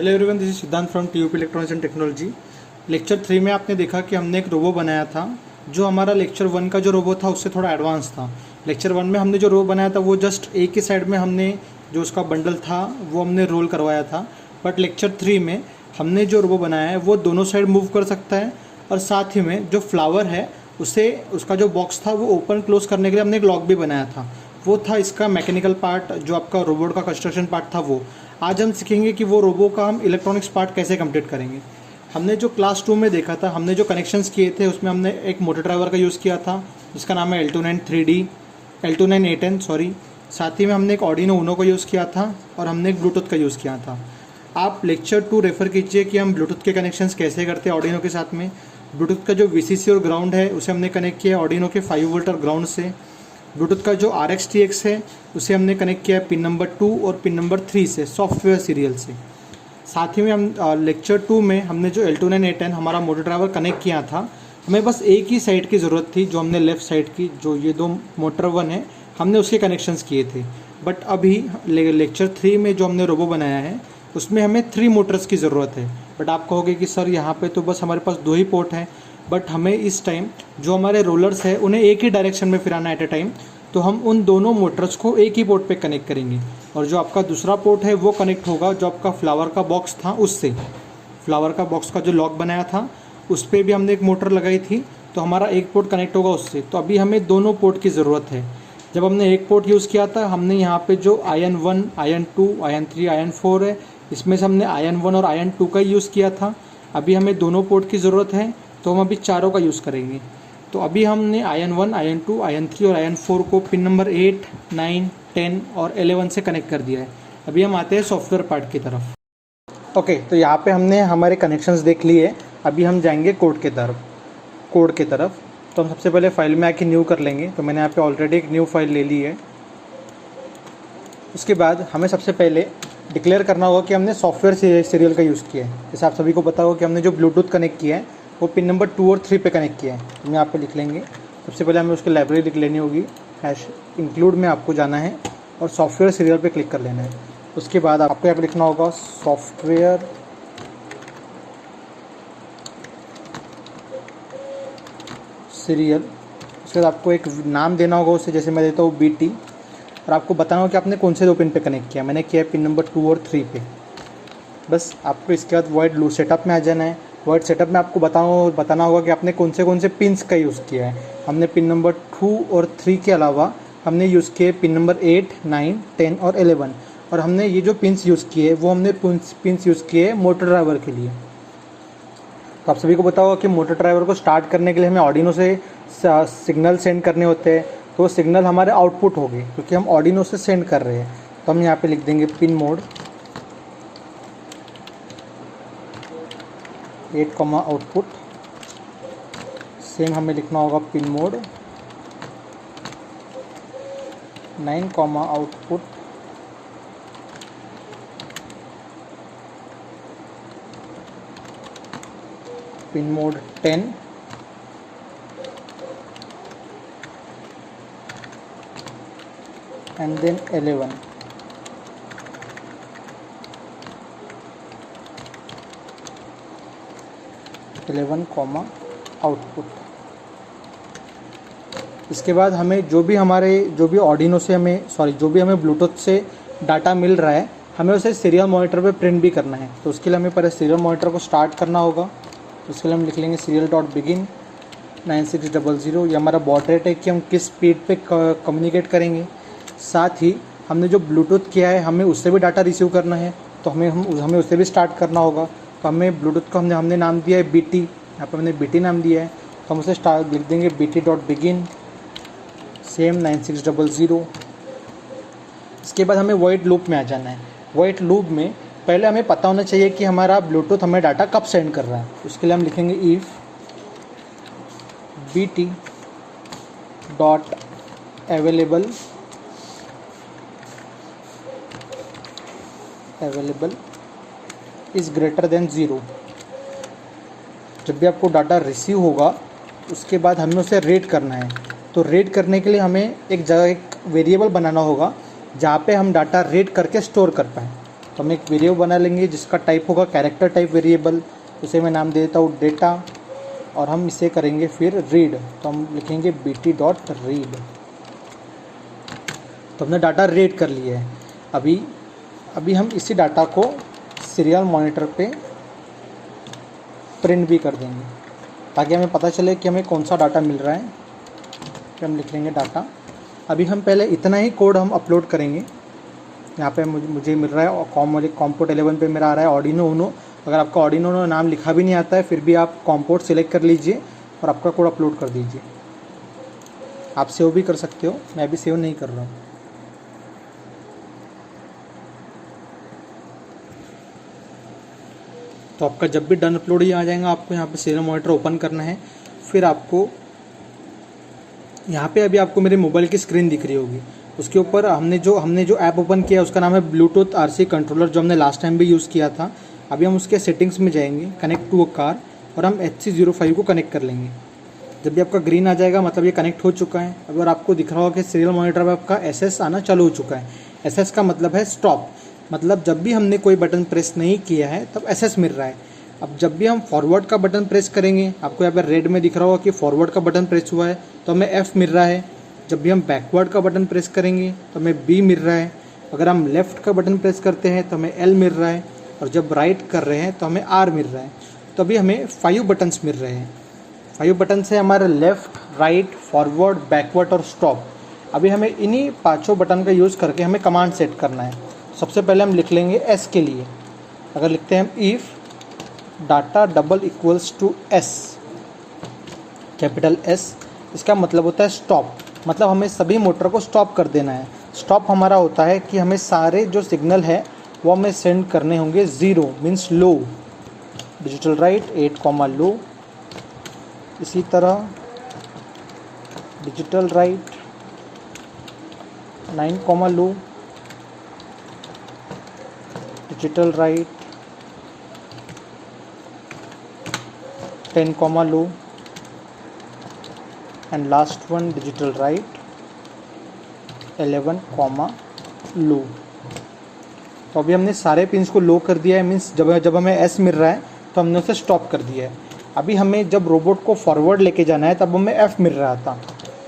Hello everyone, this is Siddhant from TUP electronics and technology. Lecture 3 में आपने देखा कि हमने एक रोबो बनाया था जो हमारा लेक्चर 1 का जो रोबो था उससे थोड़ा एडवांस था। लेक्चर 1 में हमने जो रोबो बनाया था वो जस्ट एक ही साइड में हमने जो उसका बंडल था वो हमने रोल करवाया था। बट लेक्चर 3 में हमने जो रोबो बनाया है वो दोनों साइड मूव कर सकता है और साथ ही में जो फ्लावर है उसे उसका जो बॉक्स था वो ओपन क्लोज करने के लिए हमने एक लॉक भी बनाया था। वो था इसका मैकेनिकल पार्ट, जो आपका रोबोट का कंस्ट्रक्शन पार्ट था वो। आज हम सीखेंगे कि वो रोबो का हम इलेक्ट्रॉनिक्स पार्ट कैसे कंप्लीट करेंगे। हमने जो क्लास 2 में देखा था, हमने जो कनेक्शंस किए थे उसमें हमने एक मोटर ड्राइवर का यूज़ किया था जिसका नाम है L298N सॉरी। साथ ही में हमने एक ऑर्डिनो ऊनो का यूज़ किया था और हमने एक ब्लूटूथ का यूज़ किया था। आप लेक्चर 2 रेफ़र कीजिए कि हम ब्लूटूथ के कनेक्शंस कैसे करते हैं ऑर्डिनो के साथ में। ब्लूटूथ का जो VCC और ग्राउंड है उसे हमने कनेक्ट किया ऑर्डिनो के 5 वोल्ट और ग्राउंड से। ब्लूटूथ का जो RX-TX है उसे हमने कनेक्ट किया है पिन नंबर 2 और पिन नंबर 3 से, सॉफ्टवेयर सीरियल से। साथ ही में हम लेक्चर 2 में हमने जो L298N हमारा मोटर ड्राइवर कनेक्ट किया था, हमें बस एक ही साइड की ज़रूरत थी, जो हमने लेफ़्ट साइड की, जो ये दो मोटर 1 है हमने उसके कनेक्शंस किए थे। बट अभी लेक्चर 3 में जो हमने रोबो बनाया है उसमें हमें 3 मोटर्स की ज़रूरत है। बट आप कहोगे कि सर यहाँ पे तो बस हमारे पास 2 ही पोर्ट हैं। बट हमें इस टाइम जो हमारे रोलर्स हैं उन्हें एक ही डायरेक्शन में फिराना एट ए टाइम, तो हम उन दोनों मोटर्स को एक ही पोर्ट पे कनेक्ट करेंगे और जो आपका दूसरा पोर्ट है वो कनेक्ट होगा जो आपका फ्लावर का बॉक्स था उससे। फ्लावर का बॉक्स का जो लॉक बनाया था उस पर भी हमने एक मोटर लगाई थी, तो हमारा एक पोर्ट कनेक्ट होगा उससे। तो अभी हमें दोनों पोर्ट की ज़रूरत है। जब हमने एक पोर्ट यूज़ किया था, हमने यहाँ पे जो आयन 1, आयन 2, आयन 3, आयन 4 है, इसमें से हमने आयन 1 और आयन 2 का यूज़ किया था। अभी हमें दोनों पोर्ट की ज़रूरत है, तो हम अभी चारों का यूज़ करेंगे। तो अभी हमने आयन 1, आयन 2, आयन 3 और आयन 4 को पिन नंबर 8, 9, 10 और 11 से कनेक्ट कर दिया है। अभी हम आते हैं सॉफ्टवेयर पार्ट की तरफ। ओके, तो यहाँ पे हमने हमारे कनेक्शंस देख लिए। अभी हम जाएंगे कोड की तरफ। तो हम सबसे पहले फाइल में आके न्यू कर लेंगे। तो मैंने यहाँ पे ऑलरेडी एक न्यू फाइल ले ली है। उसके बाद हमें सबसे पहले डिक्लेयर करना होगा कि हमने सॉफ्टवेयर सीरियल का यूज़ किया है। जैसे आप सभी को पता होगा कि हमने जो ब्लूटूथ कनेक्ट किया है वो पिन नंबर 2 और 3 पे कनेक्ट किया है। हम यहाँ पे लिख लेंगे। सबसे पहले हमें उसकी लाइब्रेरी लिख लेनी होगी। #include में आपको जाना है और सॉफ्टवेयर सीरियल पे क्लिक कर लेना है। उसके बाद आपको यहाँ पे लिखना होगा सॉफ्टवेयर सीरियल। उसके बाद आपको एक नाम देना होगा उसे, जैसे मैं देता हूँ BT, और आपको बताना होगा कि आपने कौन से 2 पिन पे कनेक्ट किया। मैंने किया है पिन नंबर 2 और 3 पे। बस आपको इसके बाद वॉइड लूप सेटअप में आ जाना है। वॉइड सेटअप में आपको बताना होगा कि आपने कौन से पिन्स का यूज़ किया है। हमने पिन नंबर 2 और 3 के अलावा हमने यूज़ किए पिन नंबर 8, 9, 10 और 11। और हमने ये जो पिन्स यूज़ किए वो हमने पिन्स यूज़ किए मोटर ड्राइवर के लिए। तो आप सभी को पता होगा कि मोटर ड्राइवर को स्टार्ट करने के लिए हमें ऑर्डिनो से सिग्नल सेंड करने होते हैं। तो वो सिग्नल हमारे आउटपुट हो गए क्योंकि हम ऑर्डिनो से सेंड कर रहे हैं। तो हम यहाँ पे लिख देंगे पिन मोड 8, आउटपुट। सेम हमें लिखना होगा pin mode 9, output. Pin mode 10 and then 11। Output. इसके बाद हमें जो भी ऑर्डिनो से जो भी हमें ब्लूटूथ से डाटा मिल रहा है, हमें उसे सीरियल मॉनिटर पे प्रिंट भी करना है। तो उसके लिए हमें पहले सीरियल मॉनिटर को स्टार्ट करना होगा। उसके लिए हम लिख लेंगे serial.begin 9600। ये हमारा बॉड रेट है कि हम किस स्पीड पे कम्युनिकेट करेंगे। साथ ही हमने जो ब्लूटूथ किया है हमें उससे भी डाटा रिसीव करना है, तो हमें उससे भी स्टार्ट करना होगा। तो हमें ब्लूटूथ को हमने नाम दिया है BT। यहाँ पे हमने BT नाम दिया है, तो हम उसे लिख देंगे BT.begin सेम 9600। इसके बाद हमें वॉइड लूप में आ जाना है। वॉइड लूप में पहले हमें पता होना चाहिए कि हमारा ब्लूटूथ हमें डाटा कब सेंड कर रहा है। उसके लिए हम लिखेंगे if BT dot available is greater than 0। जब भी आपको डाटा रिसीव होगा उसके बाद हमें उसे रीड करना है। तो रीड करने के लिए हमें एक वेरिएबल बनाना होगा जहाँ पे हम डाटा रीड करके स्टोर कर पाएँ। तो हम एक वेरिएबल बना लेंगे जिसका टाइप होगा कैरेक्टर टाइप वेरिएबल, उसे मैं नाम दे देता हूँ डेटा, और हम इसे करेंगे फिर रीड, तो हम लिखेंगे bt.read। तो हमने डाटा रीड कर लिया है। अभी हम इसी डाटा को सीरियल मॉनिटर पे प्रिंट भी कर देंगे ताकि हमें पता चले कि हमें कौन सा डाटा मिल रहा है। फिर हम लिख लेंगे डाटा। अभी हम पहले इतना ही कोड हम अपलोड करेंगे। यहाँ पे मुझे मिल रहा है कॉम्पोर्ट 11 पे मेरा आ रहा है ऑर्डिनो ऊनो। अगर आपका ऑर्डिनो ऊनो नाम लिखा भी नहीं आता है फिर भी आप कॉम्पोर्ट सिलेक्ट कर लीजिए और आपका कोड अपलोड कर दीजिए। आप सेव भी कर सकते हो, मैं अभी सेव नहीं कर रहा हूँ। तो आपका जब भी डन अपलोड ही आ जाएगा, आपको यहाँ पे सीरियल मॉनिटर ओपन करना है। फिर आपको यहाँ पे अभी आपको मेरे मोबाइल की स्क्रीन दिख रही होगी, उसके ऊपर हमने जो ऐप ओपन किया उसका नाम है ब्लूटूथ RC कंट्रोलर, जो हमने लास्ट टाइम भी यूज़ किया था। अभी हम उसके सेटिंग्स में जाएंगे, कनेक्ट टू अ कार, और हम HC05 को कनेक्ट कर लेंगे। जब भी आपका ग्रीन आ जाएगा मतलब ये कनेक्ट हो चुका है। अगर आपको दिख रहा होगा कि सीरियल मॉनिटर में आपका SS आना चालू हो चुका है। SS का मतलब है स्टॉप, मतलब जब भी हमने कोई बटन प्रेस नहीं किया है तब SS मिल रहा है। अब जब भी हम फॉरवर्ड का बटन प्रेस करेंगे, आपको यहाँ पर रेड में दिख रहा होगा कि फॉरवर्ड का बटन प्रेस हुआ है तो हमें F मिल रहा है। जब भी हम बैकवर्ड का बटन प्रेस करेंगे तो हमें B मिल रहा है। अगर हम लेफ़्ट का बटन प्रेस करते हैं तो हमें L मिल रहा है, और जब राइट कर रहे हैं तो हमें R मिल रहा है। तो अभी हमें 5 बटन्स मिल रहे हैं। 5 बटन से हमारे लेफ़्ट, राइट, फॉरवर्ड, बैकवर्ड और स्टॉप। अभी हमें इन्हीं 5 बटन का यूज़ करके हमें कमांड सेट करना है। सबसे पहले हम लिख लेंगे S के लिए। अगर लिखते हैं हम if data double equals to S, capital S, इसका मतलब होता है स्टॉप, मतलब हमें सभी मोटर को स्टॉप कर देना है। स्टॉप हमारा होता है कि हमें सारे जो सिग्नल है वो हमें सेंड करने होंगे 0 मीन्स लो। डिजिटल राइट 8, लो। इसी तरह digital write 9, low. Digital write 10, low. And last one digital write 11, लो। तो अभी हमने सारे पिंस को लो कर दिया है, मीन्स जब हमें S मिल रहा है तो हमने उसे स्टॉप कर दिया है। अभी हमें जब रोबोट को फॉरवर्ड लेके जाना है तब हमें F मिल रहा था।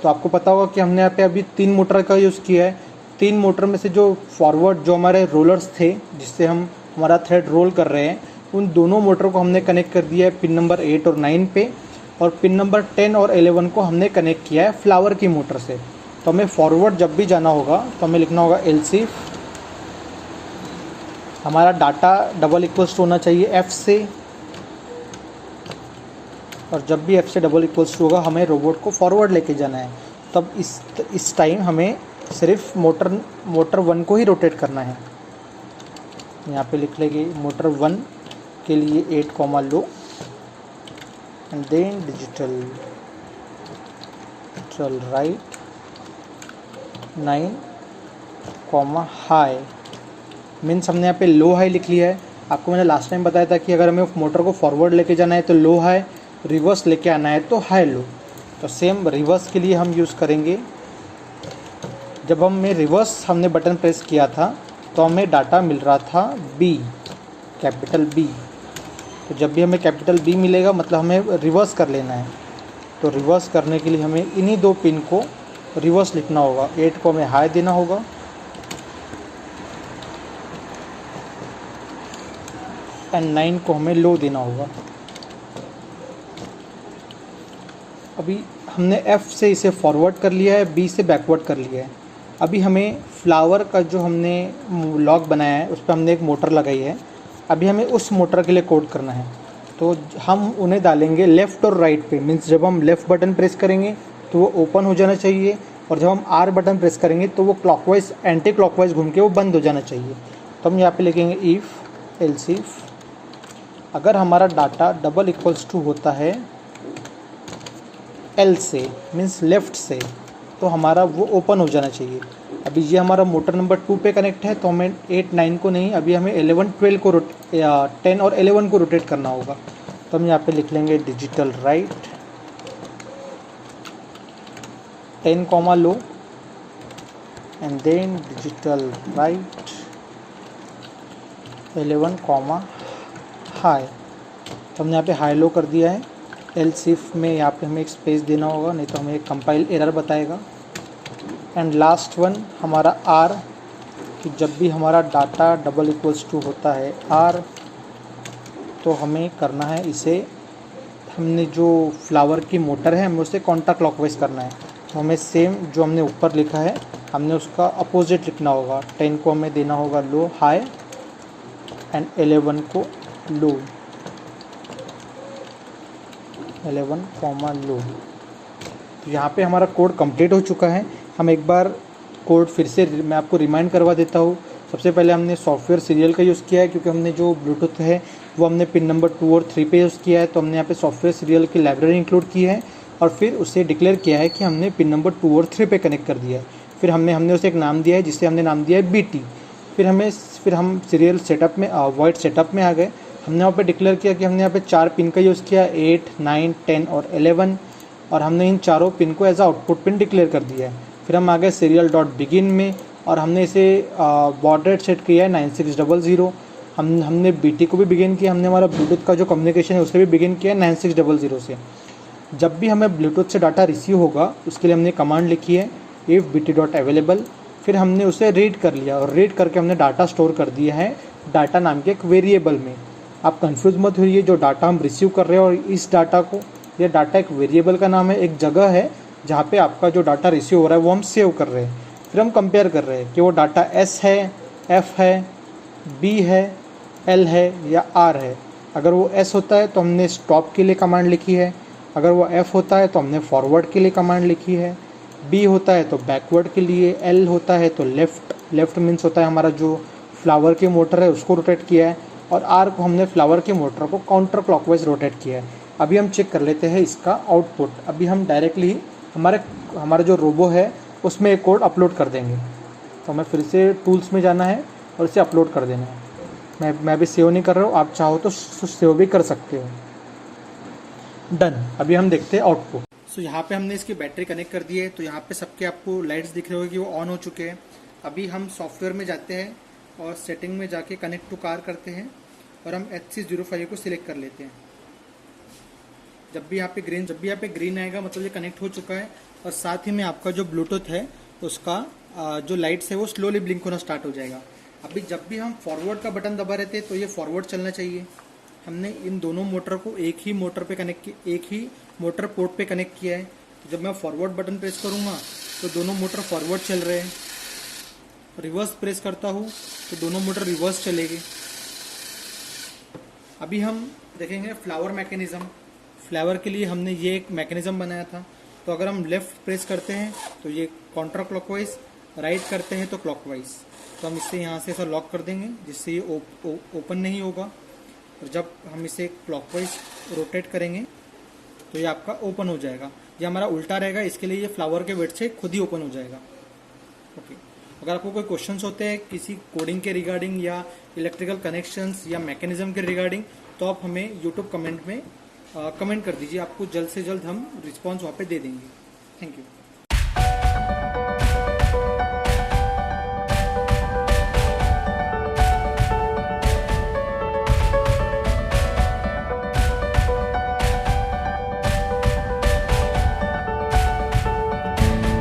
तो आपको पता होगा कि हमने यहाँ पे अभी 3 मोटर का यूज़ किया है। 3 मोटर में से जो फॉरवर्ड जो हमारे रोलर्स थे जिससे हम हमारा थ्रेड रोल कर रहे हैं, उन दोनों मोटर को हमने कनेक्ट कर दिया है पिन नंबर 8 और 9 पे, और पिन नंबर 10 और 11 को हमने कनेक्ट किया है फ्लावर की मोटर से। तो हमें फॉरवर्ड जब भी जाना होगा तो हमें लिखना होगा LC, हमारा डाटा डबल इक्वल्स टू होना चाहिए F से, और जब भी F से डबल इक्वल्स टू होगा हमें रोबोट को फॉरवर्ड लेके जाना है। तब इस टाइम हमें सिर्फ मोटर 1 को ही रोटेट करना है। यहाँ पे लिख लेंगे मोटर 1 के लिए 8, low, and then digital write 9, high. Means हमने यहाँ पे लो हाई लिख लिया है। आपको मैंने लास्ट टाइम बताया था कि अगर हमें मोटर को फॉरवर्ड लेके जाना है तो लो हाई, रिवर्स लेके आना है तो हाई लो। तो सेम रिवर्स के लिए हम यूज़ करेंगे, जब हमने बटन प्रेस किया था तो हमें डाटा मिल रहा था B, कैपिटल B। तो जब भी हमें कैपिटल B मिलेगा मतलब हमें रिवर्स कर लेना है। तो रिवर्स करने के लिए हमें इन्हीं 2 पिन को रिवर्स लिखना होगा। 8 को हमें हाई देना होगा, एंड 9 को हमें लो देना होगा। अभी हमने F से इसे फॉरवर्ड कर लिया है, B से बैकवर्ड कर लिया है। अभी हमें फ्लावर का जो हमने लॉक बनाया है उस पर हमने एक मोटर लगाई है। अभी हमें उस मोटर के लिए कोड करना है, तो हम उन्हें डालेंगे लेफ़्ट और राइट पे। मीन्स जब हम लेफ़्ट बटन प्रेस करेंगे तो वो ओपन हो जाना चाहिए, और जब हम R बटन प्रेस करेंगे तो वो क्लॉकवाइज एंटी क्लॉकवाइज घूम के वो बंद हो जाना चाहिए। तो हम यहाँ पे लिखेंगे इफ़ एल्स अगर हमारा डाटा डबल इक्वल्स टू होता है L से, मीन्स लेफ़्ट से, तो हमारा वो ओपन हो जाना चाहिए। अभी ये हमारा मोटर नंबर 2 पे कनेक्ट है तो हमें 8, 9 को नहीं, अभी हमें 11, 12 को 10 और 11 को रोटेट करना होगा। तो हम यहाँ पे लिख लेंगे digital write 10, low, and then digital write 11 comma high, तो हमने यहाँ पे हाई लो कर दिया है। एल्स इफ में यहाँ पे हमें एक स्पेस देना होगा, नहीं तो हमें एक कंपाइल एरर बताएगा। एंड लास्ट वन हमारा आर, कि जब भी हमारा डाटा डबल इक्वल्स टू होता है आर, तो हमें करना है इसे, हमने जो फ्लावर की मोटर है हमें उसे काउंटर क्लॉकवाइज करना है। तो हमें सेम जो हमने ऊपर लिखा है हमने उसका अपोजिट लिखना होगा। 10 को हमें देना होगा लो हाई एंड 11 को लो, 11 कॉमा लो। तो यहाँ पे हमारा कोड कंप्लीट हो चुका है। हम एक बार कोड फिर से मैं आपको रिमाइंड करवा देता हूँ। सबसे पहले हमने सॉफ्टवेयर सीरियल का यूज़ किया है, क्योंकि हमने जो ब्लूटूथ है वो हमने पिन नंबर 2 और 3 पे यूज़ किया है। तो हमने यहाँ पे सॉफ्टवेयर सीरियल की लाइब्रेरी इंक्लूड की है और फिर उसे डिक्लेयर किया है कि हमने पिन नंबर 2 और 3 पे कनेक्ट कर दिया है। फिर हमने उसे एक नाम दिया है जिसे हमने नाम दिया है BT। फिर हम सीरियल सेटअप में वॉइड सेटअप में आ गए। हमने वहाँ पे डिक्लेयर किया कि हमने यहाँ पे 4 पिन का यूज़ किया, 8, 9, 10 और 11, और हमने इन चारों पिन को एज आउटपुट पिन डिक्लेयर कर दिया है। फिर हम आ गए सीरियल डॉट बिगिन में और हमने इसे बॉड रेट सेट किया है 9600। हमने BT को भी बिगिन किया, हमने हमारा ब्लूटूथ का जो कम्युनिकेशन है उसे भी बिगिन किया है 9600 से। जब भी हमें ब्लूटूथ से डाटा रिसीव होगा उसके लिए हमने कमांड लिखी है इफ़ BT डॉट अवेलेबल। फिर हमने उसे रीड कर लिया और रीड करके हमने डाटा स्टोर कर दिया है डाटा नाम के एक वेरिएबल में। आप कंफ्यूज मत होइए, जो डाटा हम रिसीव कर रहे हैं और इस डाटा को, ये डाटा एक वेरिएबल का नाम है, एक जगह है जहाँ पे आपका जो डाटा रिसीव हो रहा है वो हम सेव कर रहे हैं। फिर हम कंपेयर कर रहे हैं कि वो डाटा S है, F है, B है, L है या R है। अगर वो S होता है तो हमने स्टॉप के लिए कमांड लिखी है, अगर वो F होता है तो हमने फॉरवर्ड के लिए कमांड लिखी है, B होता है तो बैकवर्ड के लिए, L होता है तो लेफ़्ट मीन्स होता है हमारा जो फ्लावर की मोटर है उसको रोटेट किया है, और R को हमने फ्लावर की मोटर को काउंटर क्लॉकवाइज रोटेट किया है। अभी हम चेक कर लेते हैं इसका आउटपुट। अभी हम डायरेक्टली हमारा जो रोबो है उसमें एक कोड अपलोड कर देंगे। तो हमें फिर से टूल्स में जाना है और इसे अपलोड कर देना है। मैं अभी सेव नहीं कर रहा हूँ, आप चाहो तो सेव भी कर सकते हो। डन। अभी हम देखते हैं आउटपुट। सो यहाँ पे हमने इसकी बैटरी कनेक्ट कर दी है, तो यहाँ पे सबके आपको लाइट्स दिख रहे होंगे कि वो ऑन हो चुके हैं। अभी हम सॉफ्टवेयर में जाते हैं और सेटिंग में जाके कनेक्ट टू कार करते हैं और हम HC05 को सिलेक्ट कर लेते हैं। जब भी यहाँ पे ग्रीन आएगा मतलब ये कनेक्ट हो चुका है, और साथ ही में आपका जो ब्लूटूथ है उसका जो लाइट्स है वो स्लोली ब्लिंक होना स्टार्ट हो जाएगा। अभी जब भी हम फॉरवर्ड का बटन दबा रहते हैं तो ये फॉरवर्ड चलना चाहिए। हमने इन दोनों मोटर को एक ही मोटर पे कनेक्ट किया, एक ही मोटर पोर्ट पे कनेक्ट किया है। तो जब मैं फॉरवर्ड बटन प्रेस करूँगा तो दोनों मोटर फॉरवर्ड चल रहे हैं, रिवर्स प्रेस करता हूँ तो दोनों मोटर रिवर्स चलेगी। अभी हम देखेंगे फ्लावर मैकेनिज्म। फ्लावर के लिए हमने ये एक मैकेनिज्म बनाया था। तो अगर हम लेफ़्ट प्रेस करते हैं तो ये काउंटर क्लॉकवाइज, राइट करते हैं तो क्लॉकवाइज। तो हम इसे यहाँ से ऐसा लॉक कर देंगे जिससे ये ओपन नहीं होगा, और जब हम इसे क्लॉकवाइज रोटेट करेंगे तो ये आपका ओपन हो जाएगा। ये हमारा उल्टा रहेगा, इसके लिए ये फ्लावर के वेट से खुद ही ओपन हो जाएगा। ओके। अगर आपको कोई क्वेश्चंस होते हैं किसी कोडिंग के रिगार्डिंग या इलेक्ट्रिकल कनेक्शंस या मैकेनिज्म के रिगार्डिंग, तो आप हमें यूट्यूब कमेंट में कमेंट कर दीजिए। आपको जल्द से जल्द हम रिस्पॉन्स वहाँ पे दे देंगे। Thank you.